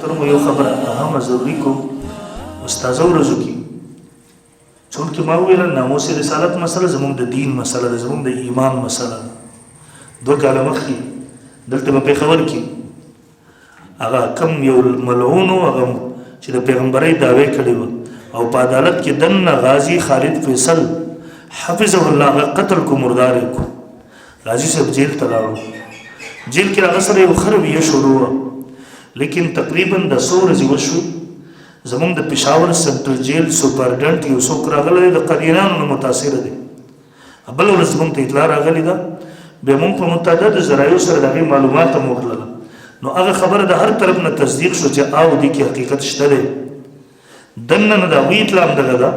محترم یو خبره اهم ضروری کو استاد ورزو کی چونکه ما ویل ناموس رسالت مسله زموږ د دین مسله ده زموږ د ایمان مسله ده دوه کاله مخکې دلته په خبر کې هغه کم یو ملعون هغه چې د پیغمبري دعوی کړی و او په عدالت کې دنه غازی خالد فیصل حفظه الله قتل کو مردار کو غازی صاحب جیل ته لاړو جیل کې هغه سره یو خرابې شروع لیکن تقریبا د 100 ورځې وشو زمونږ د پېښور سنټرل جیل سپرډنټ یو څوک راغلی د قدینانو نه متاثره دی بل ورځ زمونږ ته اطلاع راغلی ده بیا مونږ په متعدد ذرایعو سره د هغې معلومات هم وکړله نو هغه خبره د هر طرف نه تصدیق شو چې او دې کې حقیقت شته دی دننه نه د هغوی اطلاع هم دغه ده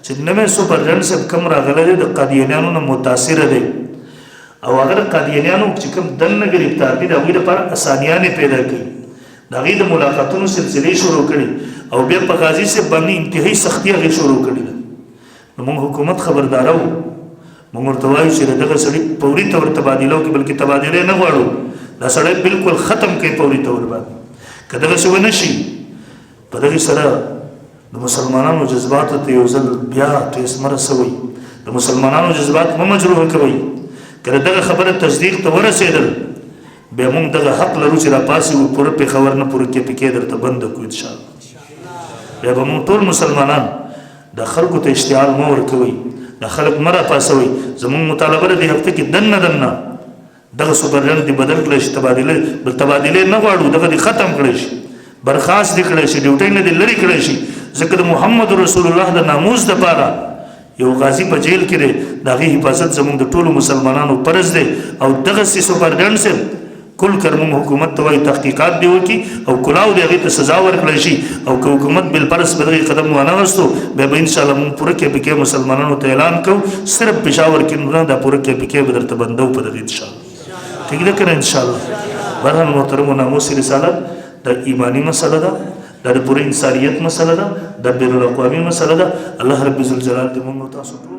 چې نوی سپرډنټ صاحب کوم راغلی دی د قادیانیانو نه متاثره دی او هغه د قادیانیانو چې کوم دننه ګرفتار دي د هغوی لپاره اسانیانې پیدا کوي د هغې د ملاقاتونو سلسلې شروع کړي او بیا په غازي صاحب باندې انتهایی سختي هغې شروع کړې ده نو موږ حکومت خبرداره وو موږ ورته وایو چې دغه سړي فوري طور تبادله وکړي بلکې تبادله نه غواړو دا سړی بالکل ختم کوي فوري طور باندې که دغسې ونه شي په دغې سره د مسلمانانو جذباتو ته یو ځل بیا ټیس مه رسوئ د مسلمانانو جذبات مه مجروحه کوئ که د دغه خبره تصدیق ته ورسېدل بیا موږ دغه حق لرو چې راپاسې وو پوره پېښور نه پوره KPK درته بنده کړو انشاءالله بیا به موږ ټول مسلمانان د خلکو ته اشتعال مه ورکوئ د خلک مه راپاسوئ زموږ مطالبه ده دې هفته کې دننه دغه سپرډنټ دې بدل کړی شي تبادلې نه غواړو دغه دې ختم کړی شي برخاست دې کړی شي ډیوټۍ نه دې لرې کړی شي ځکه د محمد رسول الله د ناموس دپاره یو غازی په جیل کې دی د هغې حفاظت زموږ د ټولو مسلمانانو فرض دی او دغسې سپرډنټ صاحب کل کرمون حکومت ته وایي تحقیقات دی وکړي او کلاو د هغې ته سزا ورکړی شي او که حکومت بالفرض په دغې قدم وانغستو بیا به انشاءالله موږ پوره KPK مسلمانانو ته اعلان کوو صرف پېښور کې نه دا پوره KPK به درته بندو په دغې انشاءالله ٹھیک ده که نه انشاءالله بهرحال محترمو ناموس رسالت د ایمانی مسله ده دا د پوره انسانیت مسله ده د بین الاقوامي مسله ده الله رب ذوالجلال دې موږ تاسو